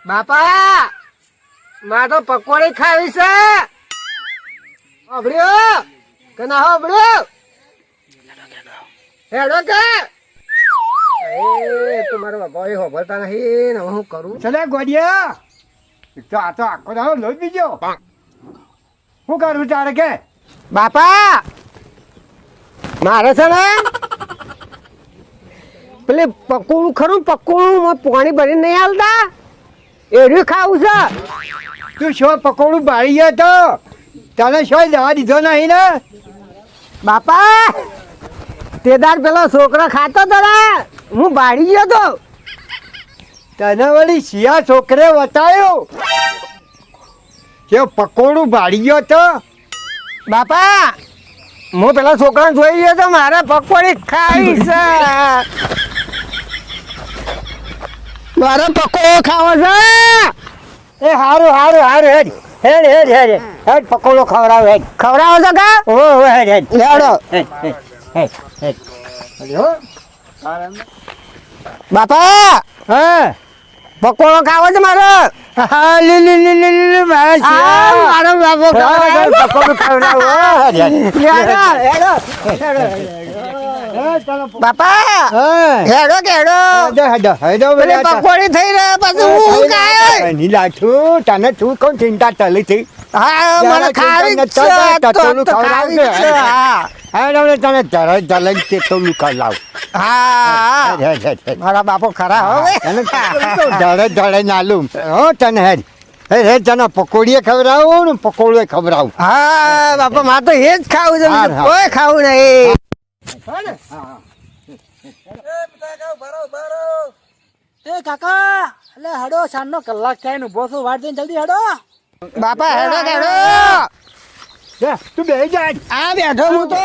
બાપા મારે તો પકોડી ખાવી છે. અભડ્યો કે ના અભડ્યો હેડો કે તમારો બાપા એ હોભળતા નહીં ને હું કરું. ચલે ગોડિયા તો આ તો આખો દાડો લોહી બીજો શું કરું તારે કે બાપા મારે છે ને પેલી પકોડું ખરું પકોડું પાણી ભરીને નહીં હાલતા એર્યું ખાવું છે. તું શું પકોડું બાળી ગયો તો તને શું દવા દીધો નહીં ને બાપા તેદાર પેલો છોકરો ખાતો હતો ને હું બાળી ગયો તો. તને વળી શિયા છોકરે બતાવ્યો કે પકોડું બાળી ગયો તો બાપા હું પેલા છોકરાને જોઈ ગયો તો મારે પકોડી ખાવી છે. મારે પકોડો ખાવો છે. એ હારું હારું હારું હેડ હેડ હેડ હેડ હેડ પકોડો ખવડાવ હેડ ખવડાવો છો કા? ઓ હેડ હેડ લેવડો હેડ હેડ હેડ હો બાપા હા પકોડો ખાવો છે મારે. હા લી લી લી લી લી મારા આ શિયા મારો બાપો ખવડાવો. પકોડું ખવડાવ હેડ લેવડો, હેડો. બાપા હેડો કે હેડો પેલી પકોડી થઈ રહ્યા પછી હું ખાય. તને તું કોણ ચિંતા ચાલી છે હા મને ખાવી જ છે. તતોનું તો ખાવી જ છે. હા તને જરા જલન ચેતવલું ખવડાવ હા મારા બાપો ખરા હવે. જડે જડે નાલું હો તને હેડ હેડ હેડ તને પકોડીએ ખવડાવું ને પકોડું ખવડાવું હા બાપા મારે તો એ જ ખાવું છે. હા, બીજું હા. કોઈ ખાવું નહીં. એ કાકા એટલે હેડો સાંજનો કલાક થાય ને ઉભો છું વાટ દઈને જલ્દી હેડો. બાપા હેડો કે હેડો. તું બે જાય આ બેઠો હું તો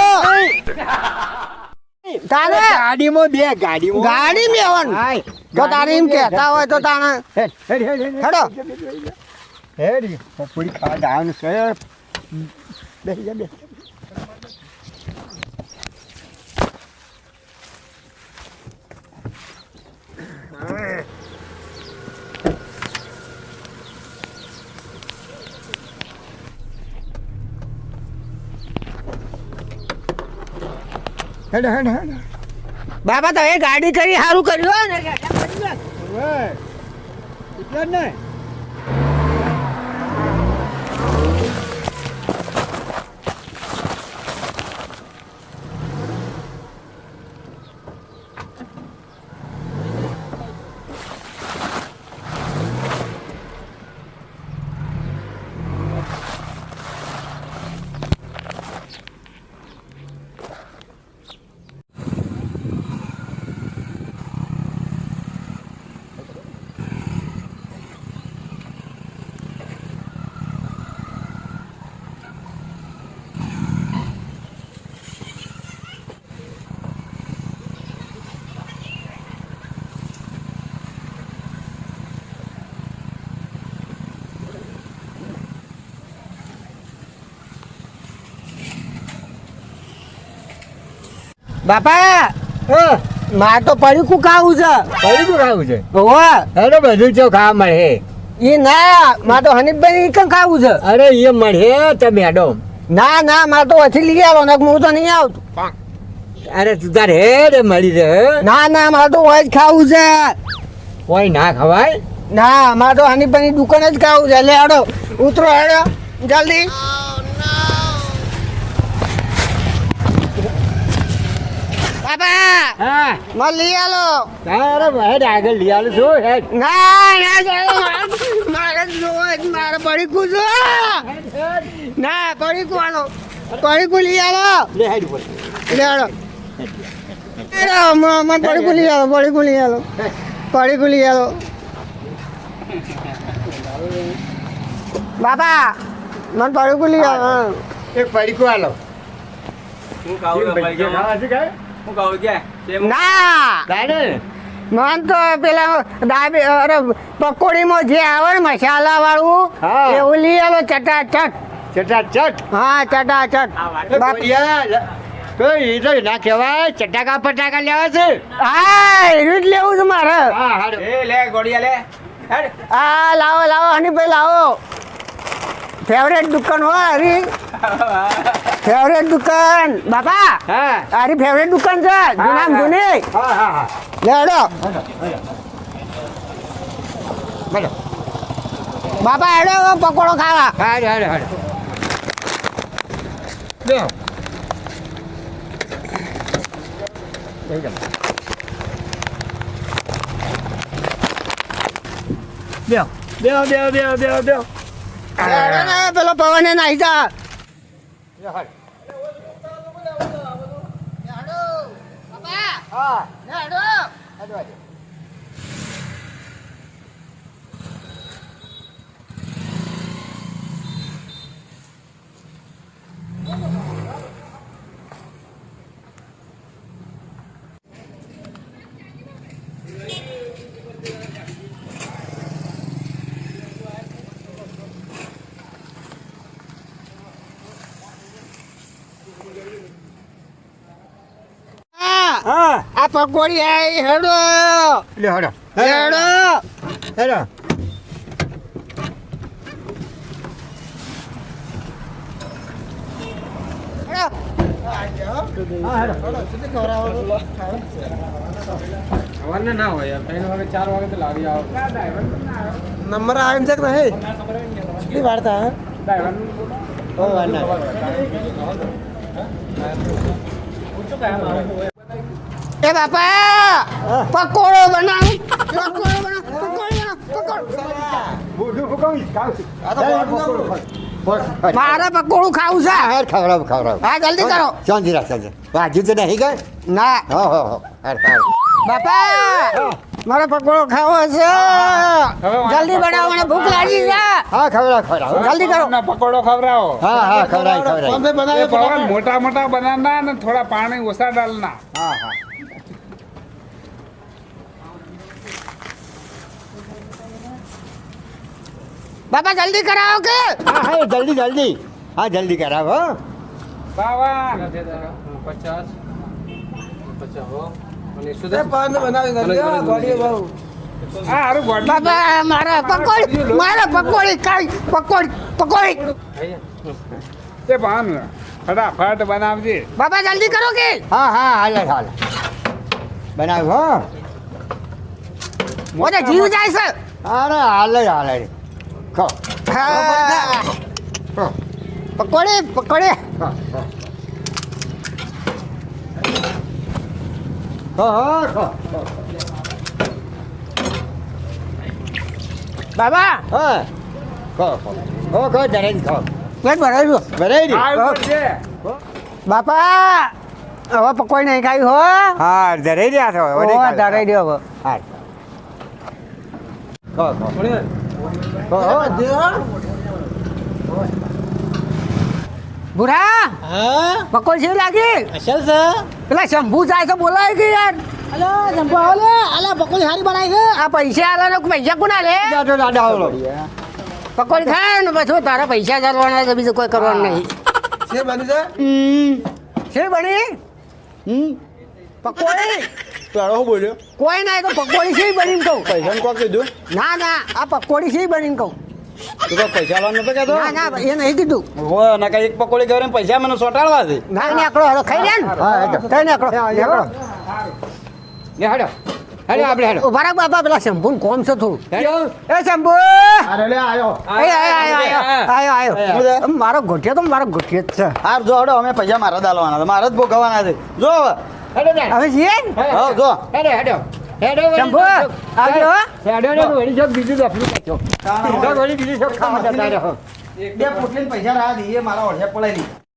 તારે ગાડીમાં બે ગાડીમાં ગાડી મેવન હાય તો તારે એમ કહેતા હોય તો તાણે હેડ હેડ હેડ હેડો. હેડ પકોડી ખાવા જવાનું છે બેસી જા બે હેડ હેડ હેડ બાપા તો એ ગાડી કરી સારું કર્યું હો ને. હવે એટલે જ ને બાપા મારે તો પડીકું ખાવું છે. પડીકું ખાવું છે ઓવે હેડો બધું ચો ખાવા મળે એ ના મારે તો હનીફભાઈ કઈ ખાવું છે. અરે એ મળે તમે હેડો ના ના મારે તો ઓછી લઈ આવો ને હું તો નહીં આવતું. અરે તું તારે હેડ મળી રહે ના ના મારે તો ઓય જ ખાવું છે. કોઈ ના ખવાય ના મારે તો હનીફભાઈની દુકાને જ ખાવું છે. એટલે હેડો ઉતરો હેડો જલ્દી. બાપા હા મને લઈ આલો. તારે હેડ આગળ લઈ આવું છું હેડ ના ના ચાલો મારે મારે પડીકું છે. ના પડીકું આલો પડીકું લઈ આલો. લે હેડ બોલ લે હેડો હેડો મને પડીકું લઈ આલો પડીકું લઈ આલો પડીકું લઈ આલો. બાપા મને પડીકું લઈ આલો. એક પડીકું આલો હું ખાવું તો ભાઈ કેમ? હું ખાવું કે ના તારે મન તો પેલા દાબે અરે પકોડીમાં જે આવે ને મસાલા વાળું હા. એવું લઈ આલો ચટાચટ. ચટાચટ હા ચટાચટ. આ વાત એ ગોળિયા, તો એ તો ના કહેવાય ચટાકા પટાકા લેવા છે હા એનું જ લેવું છે મારે. હા હાડો એ લે ગોળિયા લે હેડ. હા લાવો લાવો હનીભાઈ લાવો. ફેવરેટ દુકાન હો હરી. ફેવરેટ દુકાન બાપા. હા તારી ફેવરેટ દુકાન છે જૂનામ જૂની. હા હા હા લે હેડો બોલો બાપા હેડો હવે પકોડો ખાવા. હાડો હાડો હાડો બેહો બેહી જાઓ. બેહો બેહો બેહો બેહો બેહો બેહો હેડો ને પેલો પવને નાહી જા. બેહો હાડો. હેડો બાપા હા હેડો. હાડો હાડો હા આ પકોડી આઈ હેડો લે હાડો હેડો. હેડો સવારના ના હોય યાર 3 વાગે 4 વાગે તો લાવી આવો. નંબર આવે છે કે નહીં કેટલી વાર થાય ઓ વાના એ બાપા પકોડો બનાવ. પકોડો બનાવ પકોડો. બુધુ ફુકાવી ખાવ મારે પકોડું ખાવું છે. હાર ખવડાવ ખવડાવ હા જલ્દી કરો. શાંતિ રાખ શાંતિ વાજુ તો નહીં ગઈ ના હો હો હો હાર હાર બાપા મારે પકોડો ખાવો છે. જલ્દી બનાવો મને ભૂખ લાગી છે. હા ખવડાવ ખવડાવ જલ્દી કરો. ના પકોડો ખવડાવો. હા હા ખવડાવ ખવડાવ એ પવન મોટા મોટા બનાના ને થોડા પાણી ઓછા ડાલના. હા હા બાપા જલ્દી કરાવો કે. હા હા જલ્દી જલ્દી હા જલ્દી કરાવ હો 52 50 હા હારું ગોળી. બાપા મારે પકોડી ખાઈ પકોડી. એ પાન ફટાફટ બનાવજે. બાપા જલ્દી કરો કે. હા હા હાલે હાલે બનાવ હો મને જીવ જાય છે. અરે હાલે હાલે ખો હા. ખો પકોડી પકોડી. ખો ખો બાબા હા ખો ખો ખો ખો દરેક ખો પેટ ભરાઈ ગયું. બરાબર હારું છે. બાપા હવે પકોડી નહીં ખાઈ હો. હા ધરાઈ રહ્યા છો ઓ ધરાઈ દો હવે. હા ખો ખો ભૂરા હા પકોડી જેવી લાગી. અસલ છે પેલા શંભુ જાય તો બોલાય કે યાર. અલે જંપો આલે અલે પકોડી હારી બનાવી છે આ પૈસા આલે પૈસા કોના લે. દાદો દાદા આવલો પકોડી ખાય ને પછી તારા પૈસા ચાલવાના છે બીજું કોઈ કરવાનું નહીં. છે બની છે છે બની પકોડી તારો હું બોલ્યો કોઈ ના તો પકોડી છે બની કહું. પૈસા કોણ કીધું ના ના આ પકોડી છે બની કહું. તું તો પૈસા લાવવાનો નતો કહેતો ના ના એ નહીં કીધું. હો ના કઈ એક પકોડી ગયો પૈસા મને સોટાડવા છે ના નીકળો હવે ખાઈ લે ને. હા હેડો કઈ નીકળો નીકળો. લે હેડો હેડો આપણે હેડો ઉભા રાખ બાપા પેલા શંભુ ને કોમ છે થોડું. હેડો એ શંભુ અરે લે આયો આયો મારો ગોઠિયો તો મારો ગોઠિયો જ છે. હાર જો હડો અમે પૈસા મારા દાલવાના મારે જ ભોગવવાના છે જો હેડો જા હવે છીએ ને? હા જો હેડો હેડો હેડો શંભુ આવજો હો. હેડો ને વળી જો બીજું દફલું કાચો હેડો વળી બીજું શું ખાવા જતા રહો બે પોટલીને પૈસા રાહ દઈએ મારા ઓળખે પડાઈ